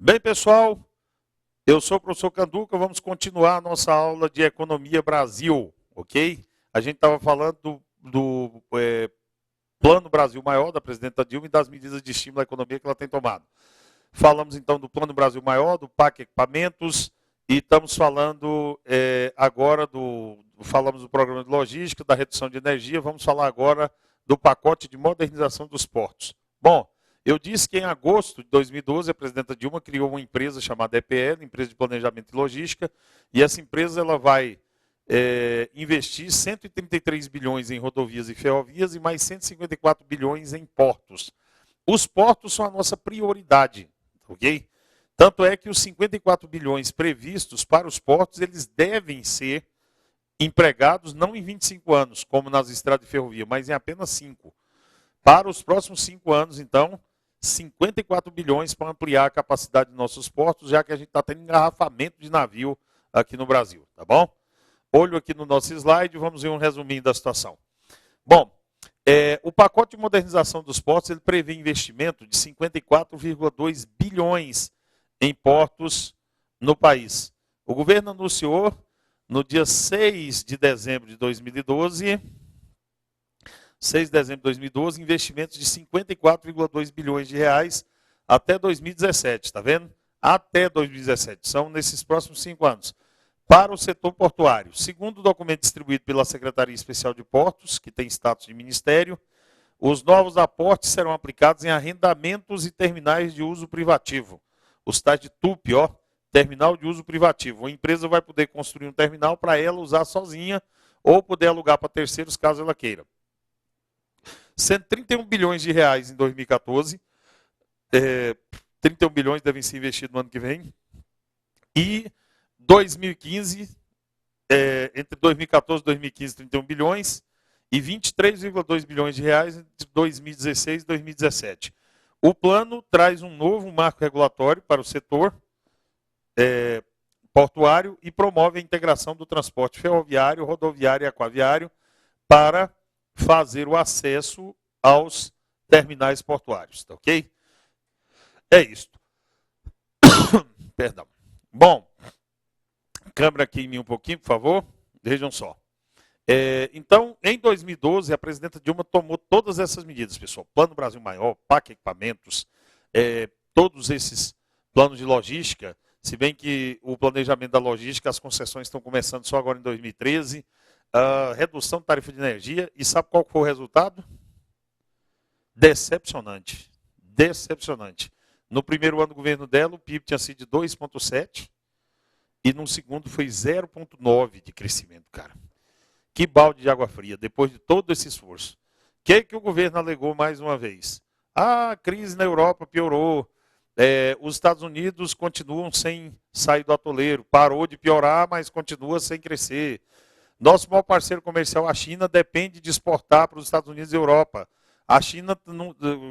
Bem, pessoal, eu sou o professor Canduca, vamos continuar a nossa aula de Economia Brasil, ok? A gente estava falando do Plano Brasil Maior, da presidenta Dilma, e das medidas de estímulo à economia que ela tem tomado. Falamos então do Plano Brasil Maior, do PAC Equipamentos, e estamos falando agora falamos do programa de logística, da redução de energia, vamos falar agora do pacote de modernização dos portos. Bom, eu disse que em agosto de 2012 a presidenta Dilma criou uma empresa chamada EPL, Empresa de Planejamento e Logística, e essa empresa ela vai investir 133 bilhões em rodovias e ferrovias e mais 154 bilhões em portos. Os portos são a nossa prioridade, ok? Tanto é que os 54 bilhões previstos para os portos, eles devem ser empregados não em 25 anos, como nas estradas de ferrovia, mas em apenas 5. Para os próximos 5 anos, então, 54 bilhões para ampliar a capacidade de nossos portos, já que a gente está tendo engarrafamento de navio aqui no Brasil, tá bom? Olho aqui no nosso slide, vamos ver um resuminho da situação. Bom, o pacote de modernização dos portos, ele prevê investimento de 54,2 bilhões em portos no país. O governo anunciou no dia 6 de dezembro de 2012, investimentos de 54,2 bilhões de reais até 2017, está vendo? Até 2017, são nesses próximos 5 anos. Para o setor portuário, segundo o documento distribuído pela Secretaria Especial de Portos, que tem status de ministério, os novos aportes serão aplicados em arrendamentos e terminais de uso privativo. Os tais de TUP, terminal de uso privativo. A empresa vai poder construir um terminal para ela usar sozinha ou poder alugar para terceiros caso ela queira. 131 bilhões de reais em 2014, 31 bilhões devem ser investidos no ano que vem, e 2015, entre 2014 e 2015, 31 bilhões, e 23,2 bilhões de reais entre 2016 e 2017. O plano traz um novo marco regulatório para o setor portuário e promove a integração do transporte ferroviário, rodoviário e aquaviário para fazer o acesso aos terminais portuários, tá ok? É isto. Perdão. Bom, câmera aqui em mim um pouquinho, por favor. Vejam só. Então, em 2012, a presidenta Dilma tomou todas essas medidas, pessoal. Plano Brasil Maior, PAC Equipamentos, todos esses planos de logística, se bem que o planejamento da logística, as concessões estão começando só agora em 2013, redução de tarifa de energia, e sabe qual foi o resultado? Decepcionante. Decepcionante. No primeiro ano do governo dela, o PIB tinha sido de 2,7, e no segundo foi 0,9 de crescimento, cara. Que balde de água fria, depois de todo esse esforço. O que o governo alegou mais uma vez? A crise na Europa piorou, os Estados Unidos continuam sem sair do atoleiro, parou de piorar, mas continua sem crescer. Nosso maior parceiro comercial, a China, depende de exportar para os Estados Unidos e Europa. A China,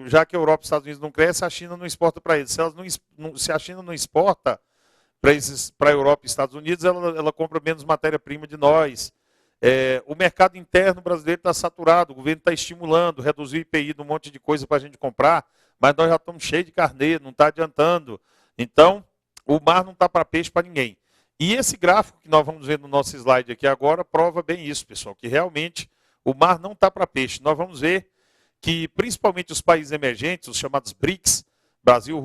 já que a Europa e os Estados Unidos não crescem, a China não exporta para eles. Se a China não exporta para a Europa e Estados Unidos, ela compra menos matéria-prima de nós. O mercado interno brasileiro está saturado, o governo está estimulando, reduziu o IPI de um monte de coisa para a gente comprar, mas nós já estamos cheios de carneiro, não está adiantando. Então, o mar não está para peixe para ninguém. E esse gráfico que nós vamos ver no nosso slide aqui agora prova bem isso, pessoal, que realmente o mar não está para peixe. Nós vamos ver que principalmente os países emergentes, os chamados BRICS, Brasil,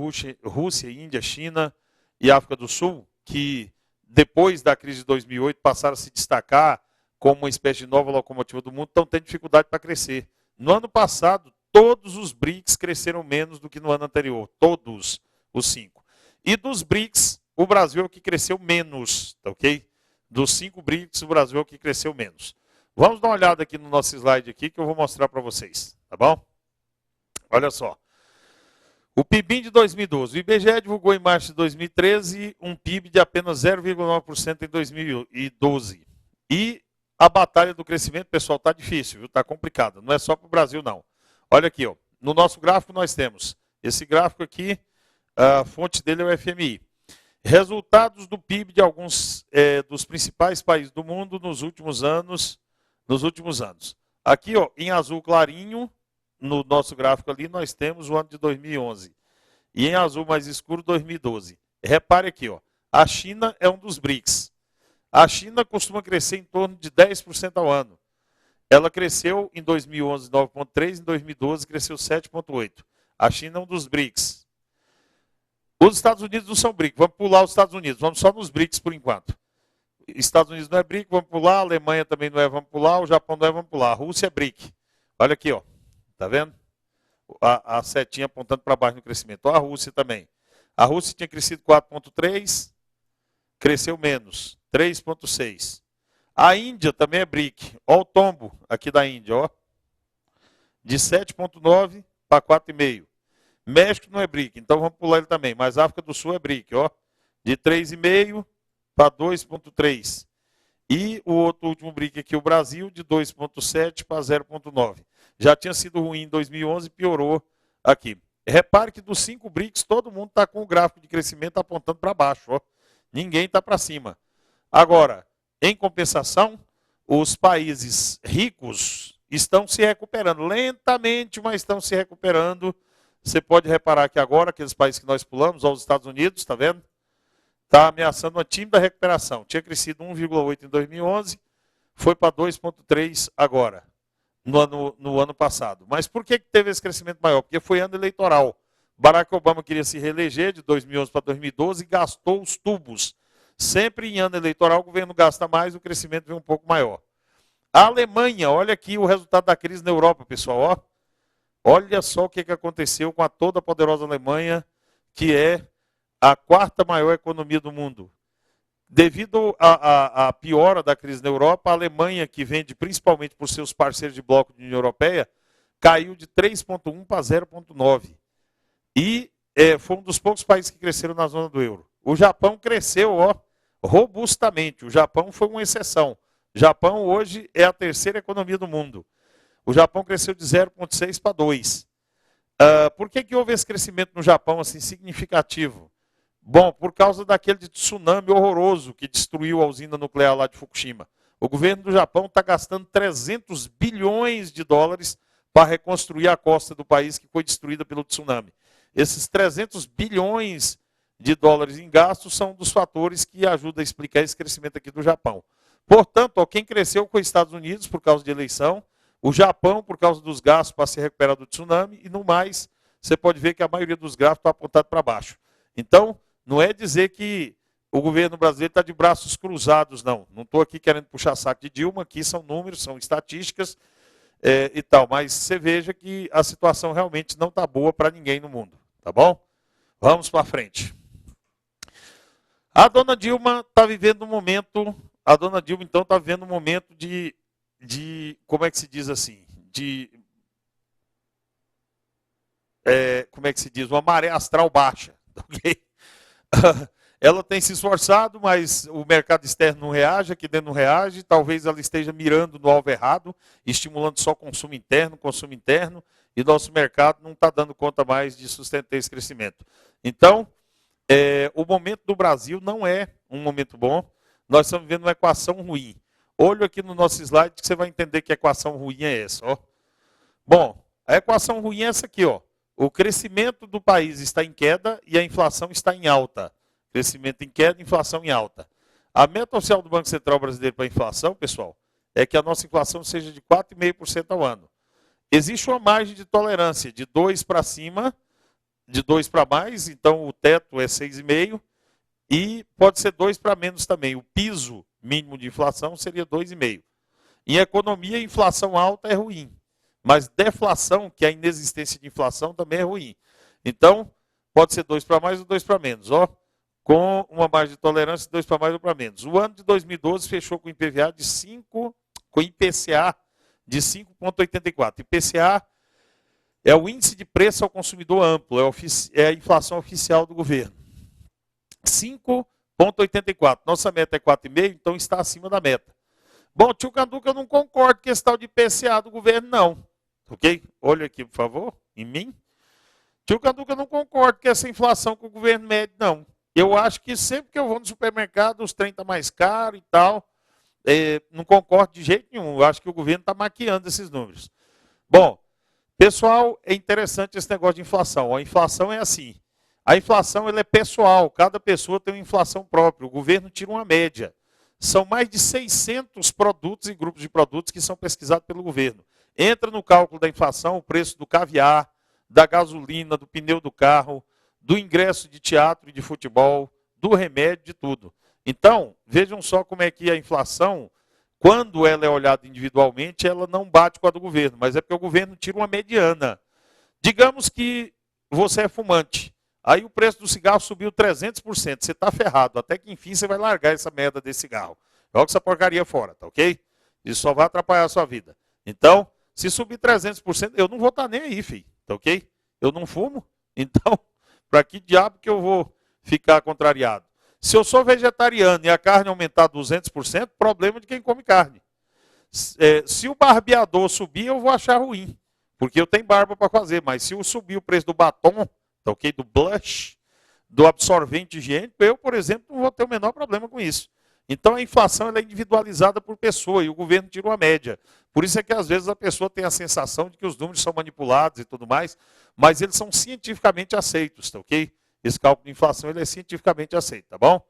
Rússia, Índia, China e África do Sul, que depois da crise de 2008 passaram a se destacar como uma espécie de nova locomotiva do mundo, estão tendo dificuldade para crescer. No ano passado, todos os BRICS cresceram menos do que no ano anterior, todos os 5. E dos BRICS, o Brasil é o que cresceu menos, tá ok? Dos 5 BRICS, o Brasil é o que cresceu menos. Vamos dar uma olhada aqui no nosso slide aqui, que eu vou mostrar para vocês, tá bom? Olha só. O PIB de 2012. O IBGE divulgou em março de 2013 um PIB de apenas 0,9% em 2012. E a batalha do crescimento, pessoal, está difícil, está complicada. Não é só para o Brasil, não. Olha aqui, no nosso gráfico nós temos esse gráfico aqui, a fonte dele é o FMI. Resultados do PIB de alguns dos principais países do mundo nos últimos anos. Aqui, em azul clarinho, no nosso gráfico ali, nós temos o ano de 2011. e em azul mais escuro 2012. Repare aqui, ó, a China é um dos BRICS. A China costuma crescer em torno de 10% ao ano. Ela cresceu em 2011 9,3%, em 2012 cresceu 7,8%. A China é um dos BRICS. Os Estados Unidos não são BRICS, vamos pular os Estados Unidos, vamos só nos BRICS por enquanto. Estados Unidos não é BRIC, vamos pular, a Alemanha também não é, vamos pular, o Japão não é, vamos pular. A Rússia é BRIC. Olha aqui, ó. Tá vendo? A setinha apontando para baixo no crescimento. Ó, a Rússia também. A Rússia tinha crescido 4,3%, cresceu menos, 3,6%. A Índia também é BRIC. Ó o tombo aqui da Índia, ó. De 7,9% para 4,5%. México não é BRIC, então vamos pular ele também. Mas a África do Sul é BRIC, ó. De 3,5% para 2,3%. E o outro último BRIC aqui, o Brasil, de 2,7% para 0,9%. Já tinha sido ruim em 2011 e piorou aqui. Repare que dos 5 BRICS, todo mundo está com o gráfico de crescimento apontando para baixo. Ó. Ninguém está para cima. Agora, em compensação, os países ricos estão se recuperando. Lentamente, mas estão se recuperando. Você pode reparar que agora, aqueles países que nós pulamos, ó, os Estados Unidos, está vendo? Está ameaçando uma tímida recuperação. Tinha crescido 1,8% em 2011, foi para 2,3% agora, no ano passado. Mas por que teve esse crescimento maior? Porque foi ano eleitoral. Barack Obama queria se reeleger de 2011 para 2012 e gastou os tubos. Sempre em ano eleitoral o governo gasta mais, o crescimento vem um pouco maior. A Alemanha, olha aqui o resultado da crise na Europa, pessoal. Ó. Olha só o que aconteceu com a toda poderosa Alemanha, que é a 4ª maior economia do mundo. Devido à piora da crise na Europa, a Alemanha, que vende principalmente por seus parceiros de bloco de União Europeia, caiu de 3,1% para 0,9%. E foi um dos poucos países que cresceram na zona do euro. O Japão cresceu, ó, robustamente. O Japão foi uma exceção. O Japão hoje é a 3ª economia do mundo. O Japão cresceu de 0,6% para 2%. Por que houve esse crescimento no Japão assim significativo? Bom, por causa daquele de tsunami horroroso que destruiu a usina nuclear lá de Fukushima. O governo do Japão está gastando 300 bilhões de dólares para reconstruir a costa do país que foi destruída pelo tsunami. Esses 300 bilhões de dólares em gastos são um dos fatores que ajudam a explicar esse crescimento aqui do Japão. Portanto, ó, quem cresceu foi os Estados Unidos por causa de eleição, o Japão por causa dos gastos para se recuperar do tsunami, e no mais, você pode ver que a maioria dos gráficos está apontado para baixo. Então, não é dizer que o governo brasileiro está de braços cruzados, não. Não estou aqui querendo puxar saco de Dilma, aqui são números, são estatísticas e tal. Mas você veja que a situação realmente não está boa para ninguém no mundo. Tá bom? Vamos para frente. A dona Dilma está vivendo um momento, está vivendo um momento de, como é que se diz assim? Como é que se diz? Uma maré astral baixa. Ok? Ela tem se esforçado, mas o mercado externo não reage, aqui dentro não reage. Talvez ela esteja mirando no alvo errado, estimulando só consumo interno, e nosso mercado não está dando conta mais de sustentar esse crescimento. Então, o momento do Brasil não é um momento bom. Nós estamos vivendo uma equação ruim. Olho aqui no nosso slide que você vai entender que equação ruim é essa. Ó. Bom, a equação ruim é essa aqui, ó. O crescimento do país está em queda e a inflação está em alta. Crescimento em queda, inflação em alta. A meta oficial do Banco Central Brasileiro para a inflação, pessoal, é que a nossa inflação seja de 4,5% ao ano. Existe uma margem de tolerância de 2 para cima, de 2 para mais, então o teto é 6,5%, e pode ser 2 para menos também. O piso mínimo de inflação seria 2,5%. Em economia, inflação alta é ruim. Mas deflação, que é a inexistência de inflação, também é ruim. Então, pode ser 2 para mais ou 2 para menos. Ó, com uma margem de tolerância de 2 para mais ou para menos. O ano de 2012 fechou com IPVA de 5, com IPCA de 5,84. IPCA é o índice de preço ao consumidor amplo, é a inflação oficial do governo. 5,84. Nossa meta é 4,5, então está acima da meta. Bom, tio Canduca, eu não concordo com esse tal de IPCA do governo, não. Ok? Olha aqui, por favor, em mim. Tio Canduca, eu não concordo com essa inflação que o governo mede, não. Eu acho que sempre que eu vou no supermercado, os trem estão mais caros e tal. Não concordo de jeito nenhum. Eu acho que o governo está maquiando esses números. Bom, pessoal, é interessante esse negócio de inflação. A inflação é assim. A inflação ela é pessoal, cada pessoa tem uma inflação própria, o governo tira uma média. São mais de 600 produtos e grupos de produtos que são pesquisados pelo governo. Entra no cálculo da inflação o preço do caviar, da gasolina, do pneu do carro, do ingresso de teatro e de futebol, do remédio, de tudo. Então, vejam só como é que a inflação, quando ela é olhada individualmente, ela não bate com a do governo, mas é porque o governo tira uma mediana. Digamos que você é fumante, aí o preço do cigarro subiu 300%, você está ferrado, até que enfim você vai largar essa merda desse cigarro. Joga essa porcaria fora, tá ok? Isso só vai atrapalhar a sua vida. Então, se subir 300%, eu não vou estar nem aí, filho, tá ok? Eu não fumo, então, para que diabo que eu vou ficar contrariado? Se eu sou vegetariano e a carne aumentar 200%, problema de quem come carne. Se o barbeador subir, eu vou achar ruim, porque eu tenho barba para fazer, mas se eu subir o preço do batom, tá ok? Do blush, do absorvente higiênico, eu, por exemplo, não vou ter o menor problema com isso. Então a inflação ela é individualizada por pessoa e o governo tira uma média. Por isso é que às vezes a pessoa tem a sensação de que os números são manipulados e tudo mais, mas eles são cientificamente aceitos, tá ok? Esse cálculo de inflação ele é cientificamente aceito, tá bom?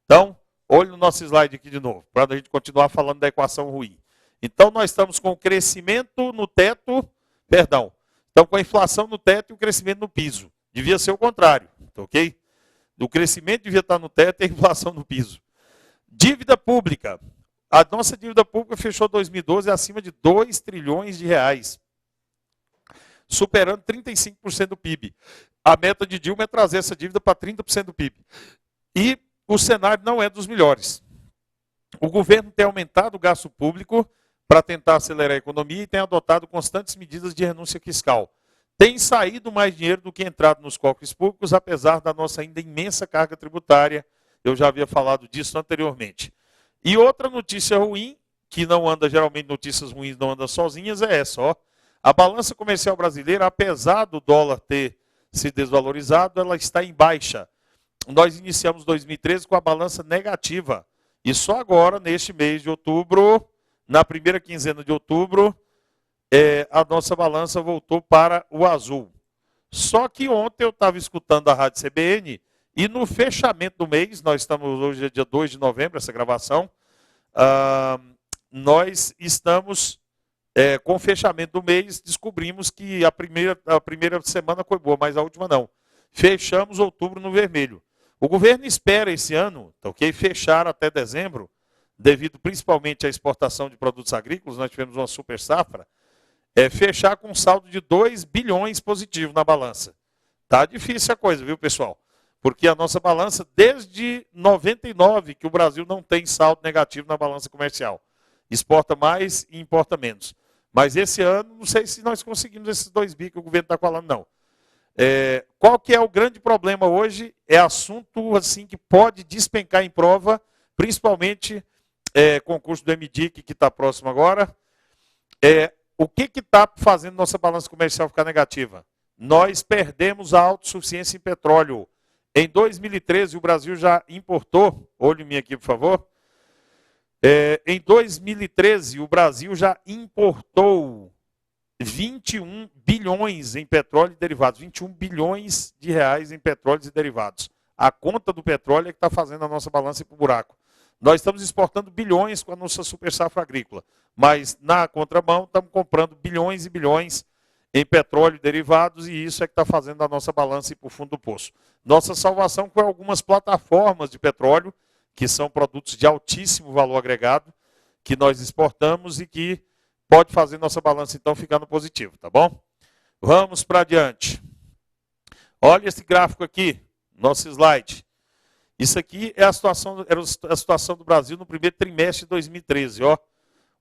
Então, olhe no nosso slide aqui de novo, para a gente continuar falando da equação ruim. Então nós estamos com o crescimento no teto, perdão, estamos com a inflação no teto e o crescimento no piso. Devia ser o contrário, tá ok? O crescimento devia estar no teto e a inflação no piso. Dívida pública. A nossa dívida pública fechou 2012 acima de 2 trilhões de reais, superando 35% do PIB. A meta de Dilma é trazer essa dívida para 30% do PIB. E o cenário não é dos melhores. O governo tem aumentado o gasto público para tentar acelerar a economia e tem adotado constantes medidas de renúncia fiscal. Tem saído mais dinheiro do que entrado nos cofres públicos, apesar da nossa ainda imensa carga tributária. Eu já havia falado disso anteriormente. E outra notícia ruim, que não anda, geralmente notícias ruins não andam sozinhas, é essa, ó. A balança comercial brasileira, apesar do dólar ter se desvalorizado, ela está em baixa. Nós iniciamos 2013 com a balança negativa. E só agora, neste mês de outubro, na primeira quinzena de outubro, a nossa balança voltou para o azul. Só que ontem eu estava escutando a Rádio CBN e no fechamento do mês, nós estamos hoje é dia 2 de novembro, essa gravação, nós estamos com o fechamento do mês, descobrimos que a primeira semana foi boa, mas a última não. Fechamos outubro no vermelho. O governo espera esse ano, tá ok? Fechar até dezembro, devido principalmente à exportação de produtos agrícolas, nós tivemos uma super safra, fechar com um saldo de 2 bilhões positivo na balança. Tá difícil a coisa, viu, pessoal? Porque a nossa balança, desde 99, que o Brasil não tem saldo negativo na balança comercial. Exporta mais e importa menos. Mas esse ano, não sei se nós conseguimos esses 2 bi que o governo está falando, não. Qual que é o grande problema hoje? É assunto assim que pode despencar em prova, principalmente concurso do MDIC, que está próximo agora. O que está fazendo nossa balança comercial ficar negativa? Nós perdemos a autossuficiência em petróleo. Em 2013, o Brasil já importou, olhe em mim aqui, por favor. Em 2013, o Brasil já importou 21 bilhões em petróleo e derivados. 21 bilhões de reais em petróleo e derivados. A conta do petróleo é que está fazendo a nossa balança ir para o buraco. Nós estamos exportando bilhões com a nossa super safra agrícola, mas na contramão estamos comprando bilhões e bilhões em petróleo e derivados, e isso é que está fazendo a nossa balança ir para o fundo do poço. Nossa salvação com algumas plataformas de petróleo, que são produtos de altíssimo valor agregado, que nós exportamos e que pode fazer nossa balança, então, ficar no positivo, tá bom? Vamos para adiante. Olha esse gráfico aqui, nosso slide. Isso aqui é a situação, era a situação do Brasil no primeiro trimestre de 2013. Ó.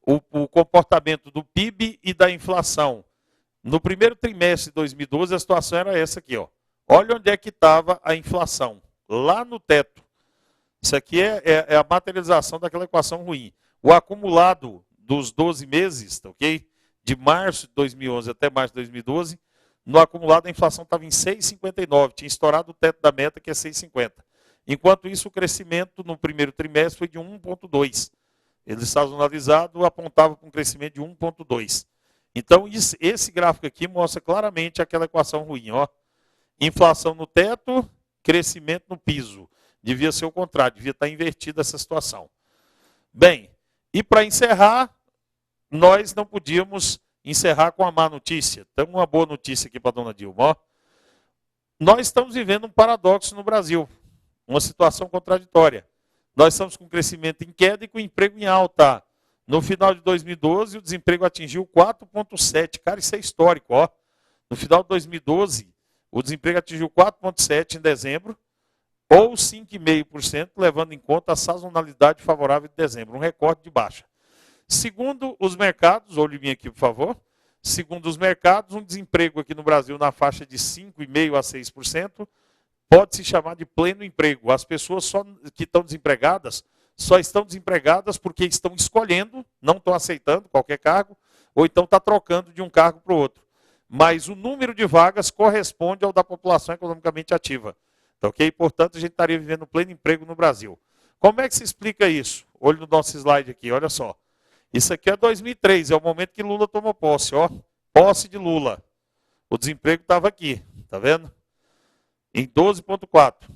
O comportamento do PIB e da inflação. No primeiro trimestre de 2012, a situação era essa aqui. Ó. Olha onde é que estava a inflação. Lá no teto. Isso aqui é a materialização daquela equação ruim. O acumulado dos 12 meses, tá, ok? De março de 2011 até março de 2012, no acumulado a inflação estava em 6,59. Tinha estourado o teto da meta, que é 6,50. Enquanto isso, o crescimento no primeiro trimestre foi de 1,2. Ele sazonalizado apontava para um crescimento de 1,2. Então, esse gráfico aqui mostra claramente aquela equação ruim. Ó. Inflação no teto crescimento no piso. Devia ser o contrário, devia estar invertida essa situação. Bem, e para encerrar, nós não podíamos encerrar com a má notícia. Temos uma boa notícia aqui para a dona Dilma. Ó. Nós estamos vivendo um paradoxo no Brasil, uma situação contraditória. Nós estamos com crescimento em queda e com emprego em alta. No final de 2012, o desemprego atingiu 4,7%. Cara, isso é histórico. Ó. No final de 2012, o desemprego atingiu 4,7% em dezembro, ou 5,5%, levando em conta a sazonalidade favorável de dezembro, um recorde de baixa. Segundo os mercados, olhe bem aqui, por favor. Segundo os mercados, um desemprego aqui no Brasil na faixa de 5,5% a 6% pode se chamar de pleno emprego. As pessoas que estão desempregadas só estão desempregadas porque estão escolhendo, não estão aceitando qualquer cargo, ou então estão trocando de um cargo para o outro. Mas o número de vagas corresponde ao da população economicamente ativa. Tá, ok? Portanto, a gente estaria vivendo pleno emprego no Brasil. Como é que se explica isso? Olhe no nosso slide aqui, olha só. Isso aqui é 2003, é o momento que Lula tomou posse, ó. Posse de Lula. O desemprego estava aqui, tá vendo? Em 12,4.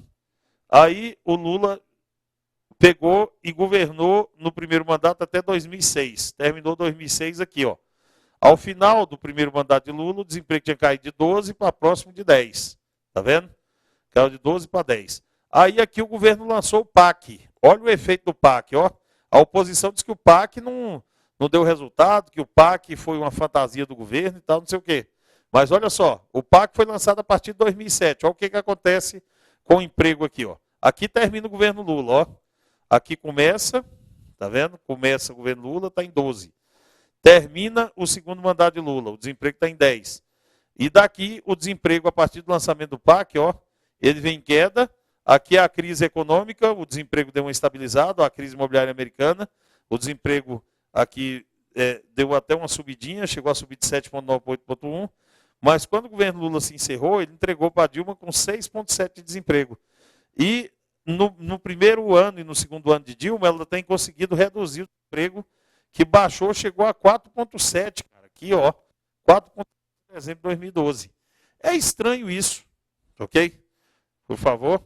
Aí o Lula pegou e governou no primeiro mandato até 2006. Terminou 2006 aqui, ó. Ao final do primeiro mandato de Lula, o desemprego tinha caído de 12 para próximo de 10. Tá vendo? Caiu de 12 para 10. Aí aqui o governo lançou o PAC. Olha o efeito do PAC, ó. A oposição diz que o PAC não deu resultado, que o PAC foi uma fantasia do governo e tal, não sei o quê. Mas olha só, o PAC foi lançado a partir de 2007. Olha o que acontece com o emprego aqui, ó. Aqui termina o governo Lula, ó. Aqui começa, tá vendo? Começa o governo Lula, está em 12. Termina o segundo mandato de Lula, o desemprego está em 10. E daqui o desemprego, a partir do lançamento do PAC, ó, ele vem em queda. Aqui é a crise econômica, o desemprego deu uma estabilizada, a crise imobiliária americana, o desemprego aqui deu até uma subidinha, chegou a subir de 7,9 para 8,1, mas quando o governo Lula se encerrou, ele entregou para a Dilma com 6,7 de desemprego. E no primeiro ano e no segundo ano de Dilma, ela tem conseguido reduzir o desemprego, que baixou, chegou a 4,7, cara. Aqui, ó, 4,7 em dezembro de 2012. É estranho isso, ok? Por favor.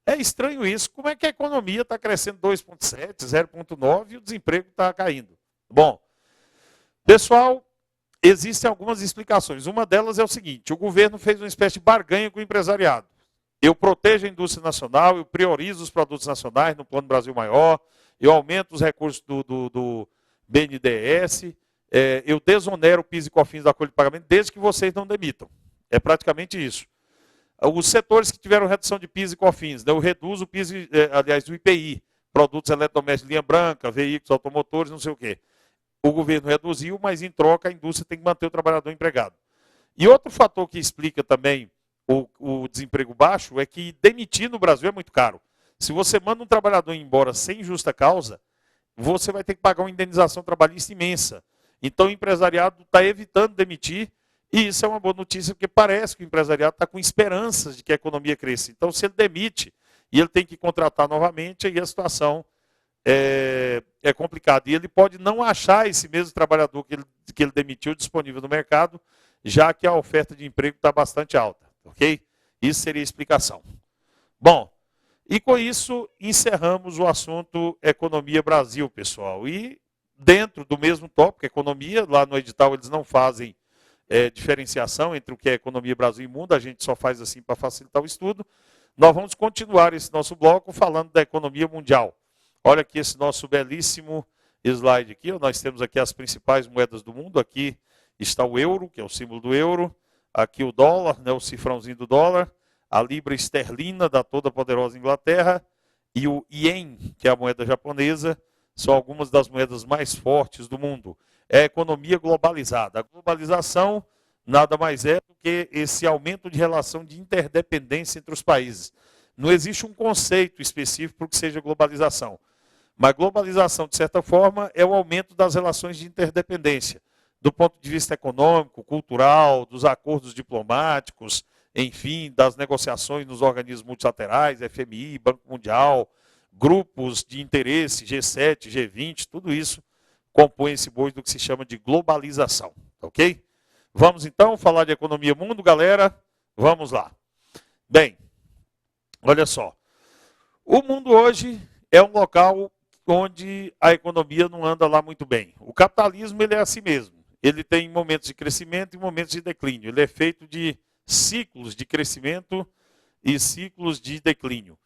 É estranho isso. Como é que a economia está crescendo 2,7, 0,9 e o desemprego está caindo? Bom, pessoal, existem algumas explicações. Uma delas é o seguinte, o governo fez uma espécie de barganha com o empresariado. Eu protejo a indústria nacional, eu priorizo os produtos nacionais no Plano Brasil Maior, eu aumento os recursos do BNDES, eu desonero o PIS e COFINS da folha de pagamento desde que vocês não demitam. É praticamente isso. Os setores que tiveram redução de PIS e COFINS, né, eu reduzo o PIS, aliás, do IPI, produtos eletrodomésticos de linha branca, veículos, automotores, não sei o quê. O governo reduziu, mas em troca a indústria tem que manter o trabalhador empregado. E outro fator que explica também o desemprego baixo é que demitir no Brasil é muito caro. Se você manda um trabalhador embora sem justa causa, você vai ter que pagar uma indenização trabalhista imensa. Então o empresariado está evitando demitir, e isso é uma boa notícia, porque parece que o empresariado está com esperanças de que a economia cresça. Então, se ele demite e ele tem que contratar novamente, aí a situação é complicada. E ele pode não achar esse mesmo trabalhador que ele demitiu disponível no mercado, já que a oferta de emprego está bastante alta. Ok? Isso seria a explicação. Bom, e com isso encerramos o assunto Economia Brasil, pessoal. E dentro do mesmo tópico, economia, lá no edital eles não fazem diferenciação entre o que é economia Brasil e mundo, a gente só faz assim para facilitar o estudo. Nós vamos continuar esse nosso bloco falando da economia mundial. Olha aqui esse nosso belíssimo slide aqui, nós temos aqui as principais moedas do mundo, aqui está o euro, que é o símbolo do euro, aqui o dólar, né, o cifrãozinho do dólar, a libra esterlina da toda poderosa Inglaterra e o ien, que é a moeda japonesa, são algumas das moedas mais fortes do mundo. É a economia globalizada. A globalização nada mais é do que esse aumento de relação de interdependência entre os países. Não existe um conceito específico para o que seja globalização. Mas globalização, de certa forma, é o aumento das relações de interdependência, do ponto de vista econômico, cultural, dos acordos diplomáticos, enfim, das negociações nos organismos multilaterais, FMI, Banco Mundial, grupos de interesse, G7, G20, tudo isso compõe esse boi do que se chama de globalização, ok? Vamos então falar de economia mundo, galera? Vamos lá. Bem, Olha só, o mundo hoje é um local onde a economia não anda lá muito bem. O capitalismo ele é assim mesmo. Ele tem momentos de crescimento e momentos de declínio. Ele é feito de ciclos de crescimento e ciclos de declínio.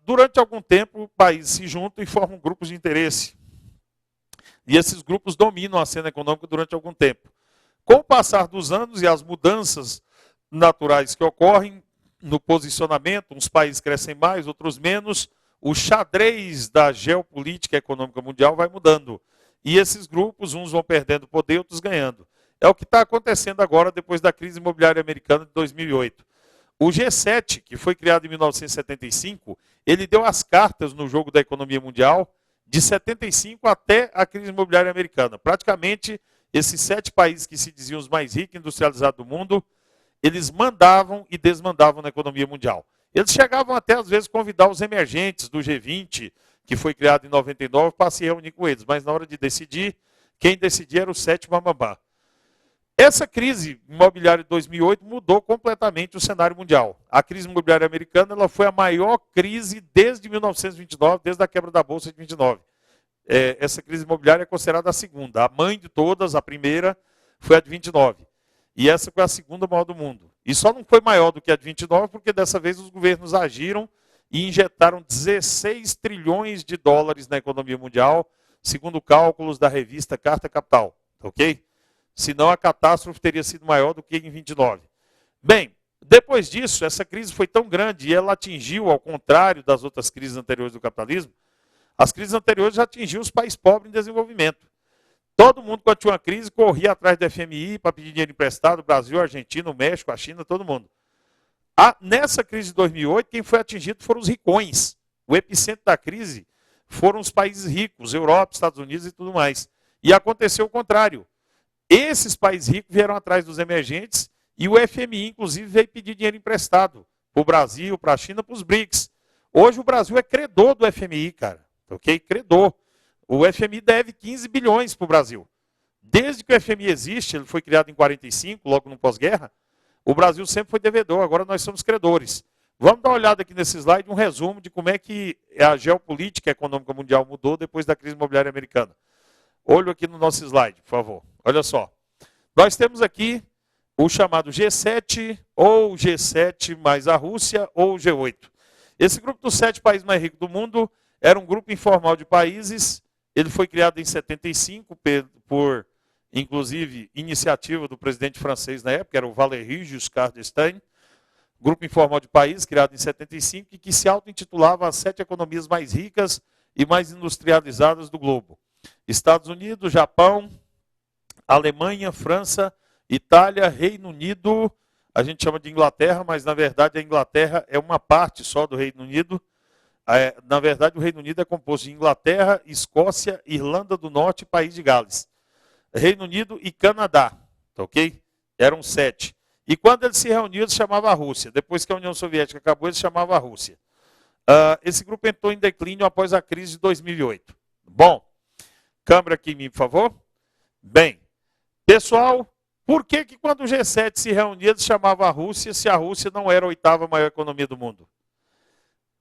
Durante algum tempo, países se juntam e formam grupos de interesse. E esses grupos dominam a cena econômica durante algum tempo. Com o passar dos anos e as mudanças naturais que ocorrem no posicionamento, uns países crescem mais, outros menos, o xadrez da geopolítica econômica mundial vai mudando. E esses grupos, uns vão perdendo poder, outros ganhando. É o que está acontecendo agora depois da crise imobiliária americana de 2008. O G7, que foi criado em 1975, ele deu as cartas no jogo da economia mundial de 75 até a crise imobiliária americana. Praticamente, esses 7 países que se diziam os mais ricos e industrializados do mundo, eles mandavam e desmandavam na economia mundial. Eles chegavam até, às vezes, convidar os emergentes do G20, que foi criado em 99, para se reunir com eles. Mas na hora de decidir, quem decidia era o 7 Bambambam. Essa crise imobiliária de 2008 mudou completamente o cenário mundial. A crise imobiliária americana ela foi a maior crise desde 1929, desde a quebra da Bolsa de 29. Essa crise imobiliária é considerada a segunda. A mãe de todas, a primeira, foi a de 29. E essa foi a segunda maior do mundo. E só não foi maior do que a de 29, porque dessa vez os governos agiram e injetaram 16 trilhões de dólares na economia mundial, segundo cálculos da revista Carta Capital. Ok? Senão a catástrofe teria sido maior do que em 29. Bem, depois disso, essa crise foi tão grande e ela atingiu, ao contrário das outras crises anteriores do capitalismo, as crises anteriores já atingiam os países pobres em desenvolvimento. Todo mundo, quando tinha uma crise, corria atrás do FMI para pedir dinheiro emprestado, o Brasil, a Argentina, o México, a China, todo mundo. Nessa crise de 2008, quem foi atingido foram os ricões. O epicentro da crise foram os países ricos, Europa, Estados Unidos e tudo mais. E aconteceu o contrário. Esses países ricos vieram atrás dos emergentes e o FMI, inclusive, veio pedir dinheiro emprestado para o Brasil, para a China, para os BRICS. Hoje o Brasil é credor do FMI, cara. Ok? Credor. O FMI deve 15 bilhões para o Brasil. Desde que o FMI existe, ele foi criado em 45, logo no pós-guerra, o Brasil sempre foi devedor, agora nós somos credores. Vamos dar uma olhada aqui nesse slide, um resumo de como é que a geopolítica econômica mundial mudou depois da crise imobiliária americana. Olho aqui no nosso slide, por favor. Olha só. Nós temos aqui o chamado G7, ou G7 mais a Rússia, ou G8. Esse grupo dos 7 países mais ricos do mundo era um grupo informal de países. Ele foi criado em 75 por, inclusive, iniciativa do presidente francês na época, era o Valéry Giscard d'Estaing. Grupo informal de países, criado em 75, e que se auto-intitulava as 7 economias mais ricas e mais industrializadas do globo. Estados Unidos, Japão, Alemanha, França, Itália, Reino Unido, a gente chama de Inglaterra, mas na verdade a Inglaterra é uma parte só do Reino Unido. Na verdade o Reino Unido é composto de Inglaterra, Escócia, Irlanda do Norte e País de Gales. Reino Unido e Canadá, ok? Eram 7. E quando eles se reuniam, eles chamavam a Rússia. Depois que a União Soviética acabou, eles chamavam a Rússia. Esse grupo entrou em declínio após a crise de 2008. Bom, câmera aqui em mim, por favor. Bem, pessoal, por que quando o G7 se reunia, eles chamavam a Rússia, se a Rússia não era a 8ª maior economia do mundo?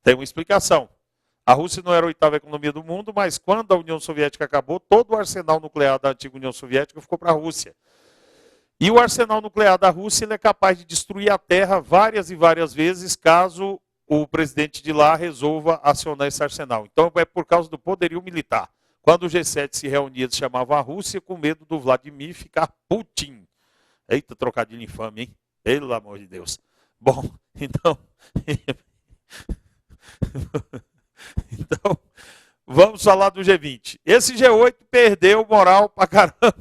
Tem uma explicação. A Rússia não era a 8ª economia do mundo, mas quando a União Soviética acabou, todo o arsenal nuclear da antiga União Soviética ficou para a Rússia. E o arsenal nuclear da Rússia ele é capaz de destruir a Terra várias e várias vezes, caso o presidente de lá resolva acionar esse arsenal. Então é por causa do poderio militar. Quando o G7 se reunia, eles chamavam a Rússia com medo do Vladimir ficar Putin. Eita, trocadilho infame, hein? Pelo amor de Deus. Bom, então... Então, vamos falar do G20. Esse G8 perdeu moral pra caramba.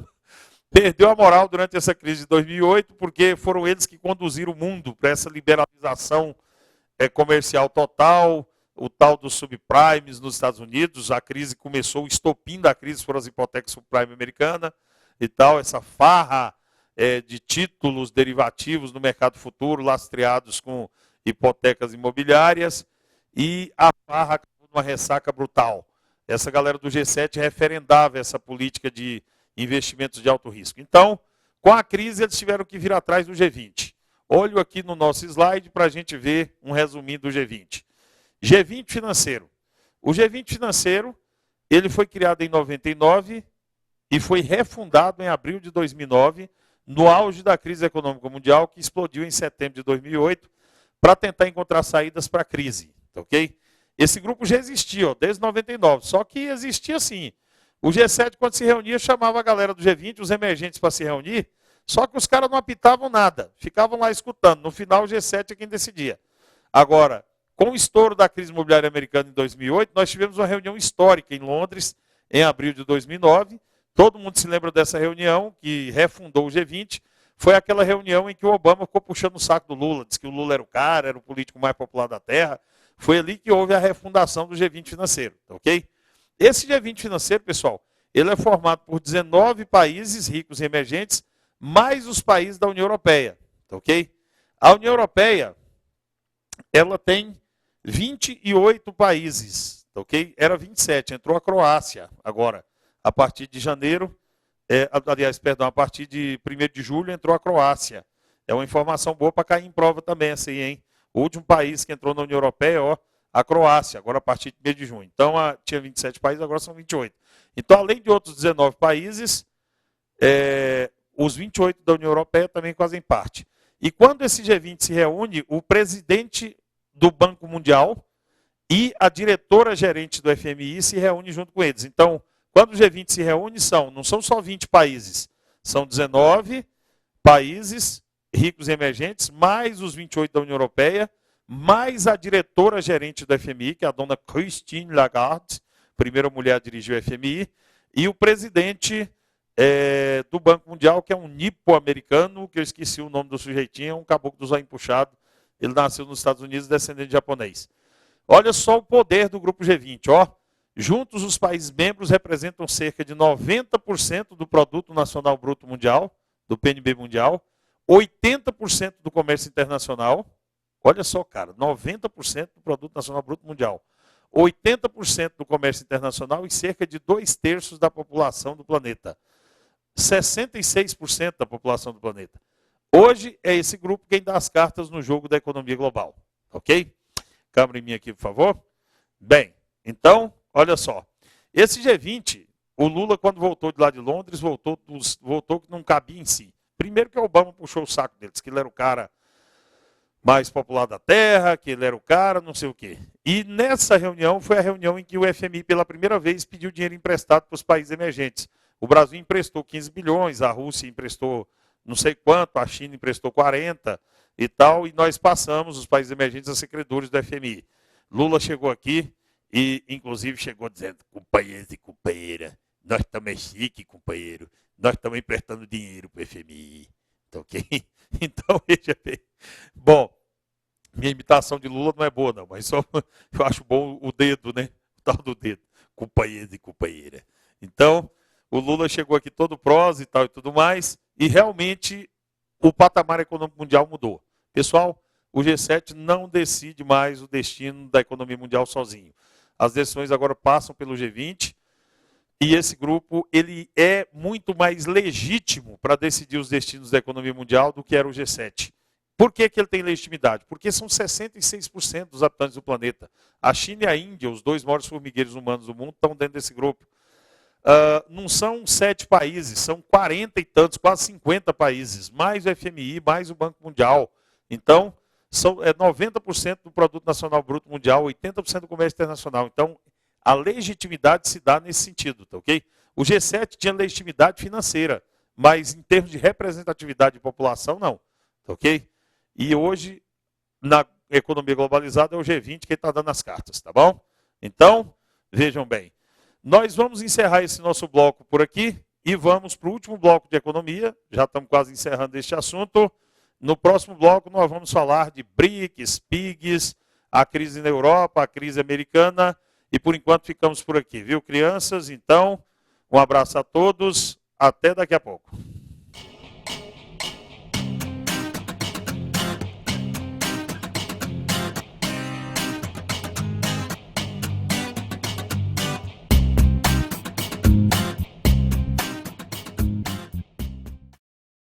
Perdeu a moral durante essa crise de 2008, porque foram eles que conduziram o mundo para essa liberalização comercial total, o tal dos subprimes nos Estados Unidos. A crise começou, o estopim da crise foram as hipotecas subprime americanas e tal, essa farra de títulos derivativos no mercado futuro, lastreados com hipotecas imobiliárias. E a farra acabou numa ressaca brutal. Essa galera do G7 referendava essa política de investimentos de alto risco. Então, com a crise, eles tiveram que vir atrás do G20. Olho aqui no nosso slide para a gente ver um resuminho do G20. G20 financeiro. O G20 financeiro, ele foi criado em 99 e foi refundado em abril de 2009, no auge da crise econômica mundial, que explodiu em setembro de 2008, para tentar encontrar saídas para a crise. Ok? Esse grupo já existia, ó, desde 99, só que existia assim. O G7, quando se reunia, chamava a galera do G20, os emergentes, para se reunir, só que os caras não apitavam nada, ficavam lá escutando. No final, o G7 é quem decidia. Agora, com o estouro da crise imobiliária americana em 2008, nós tivemos uma reunião histórica em Londres, em abril de 2009. Todo mundo se lembra dessa reunião, que refundou o G20. Foi aquela reunião em que o Obama ficou puxando o saco do Lula, disse que o Lula era o cara, era o político mais popular da Terra. Foi ali que houve a refundação do G20 financeiro, ok? Esse G20 financeiro, pessoal, ele é formado por 19 países ricos e emergentes, mais os países da União Europeia, ok? A União Europeia, ela tem 28 países, ok? Era 27, entrou a Croácia agora, a partir de janeiro, a partir de 1º de julho entrou a Croácia. É uma informação boa para cair em prova também, assim, hein? O último país que entrou na União Europeia, ó, a Croácia, agora a partir de 1º de junho. Então, tinha 27 países, agora são 28. Então, além de outros 19 países, os 28 da União Europeia também fazem parte. E quando esse G20 se reúne, o presidente do Banco Mundial e a diretora-gerente do FMI se reúnem junto com eles. Então, quando o G20 se reúne, não são só 20 países, são 19 países ricos e emergentes, mais os 28 da União Europeia, mais a diretora-gerente do FMI, que é a dona Christine Lagarde, primeira mulher a dirigir o FMI, e o presidente do Banco Mundial, que é um nipo-americano, que eu esqueci o nome do sujeitinho, é um caboclo do zóio empuxado, ele nasceu nos Estados Unidos, descendente de japonês. Olha só o poder do Grupo G20, ó. Juntos, os países membros representam cerca de 90% do Produto Nacional Bruto Mundial, do PNB mundial, 80% do comércio internacional, olha só, cara, 90% do Produto Nacional Bruto Mundial, 80% do comércio internacional e cerca de 2/3 da população do planeta. 66% da população do planeta. Hoje é esse grupo quem dá as cartas no jogo da economia global. Ok? Câmera em mim aqui, por favor. Bem, então, olha só. Esse G20, o Lula, quando voltou de lá de Londres, voltou que não cabia em si. Primeiro que o Obama puxou o saco dele, disse que ele era o cara mais popular da Terra, que ele era o cara, não sei o quê. E nessa reunião foi a reunião em que o FMI, pela primeira vez, pediu dinheiro emprestado para os países emergentes. O Brasil emprestou 15 bilhões, a Rússia emprestou não sei quanto, a China emprestou 40 e tal, e nós passamos, os países emergentes, a ser credores do FMI. Lula chegou aqui e, inclusive, chegou dizendo, companheiros e companheira, nós estamos chique, companheiro, nós estamos emprestando dinheiro para o FMI. Tá ok? Então, veja bem. Bom, minha imitação de Lula não é boa, não, mas só eu acho bom o dedo, né? O tal do dedo. Companheiros e companheira. Então, o Lula chegou aqui todo prós e tal e tudo mais, e realmente o patamar econômico mundial mudou. Pessoal, o G7 não decide mais o destino da economia mundial sozinho. As decisões agora passam pelo G20, e esse grupo ele é muito mais legítimo para decidir os destinos da economia mundial do que era o G7. Por que ele tem legitimidade? Porque são 66% dos habitantes do planeta. A China e a Índia, os 2 maiores formigueiros humanos do mundo, estão dentro desse grupo. Não são 7 países, são 40 e tantos, quase 50 países, mais o FMI, mais o Banco Mundial. Então, são 90% do Produto Nacional Bruto Mundial, 80% do comércio internacional. Então, a legitimidade se dá nesse sentido, tá ok? O G7 tinha legitimidade financeira, mas em termos de representatividade de população, não, tá ok? E hoje, na economia globalizada, é o G20 que está dando as cartas, tá bom? Então, vejam bem. Nós vamos encerrar esse nosso bloco por aqui e vamos para o último bloco de economia. Já estamos quase encerrando este assunto. No próximo bloco nós vamos falar de BRICS, PIGS, a crise na Europa, a crise americana. E por enquanto ficamos por aqui, viu, crianças? Então, um abraço a todos. Até daqui a pouco.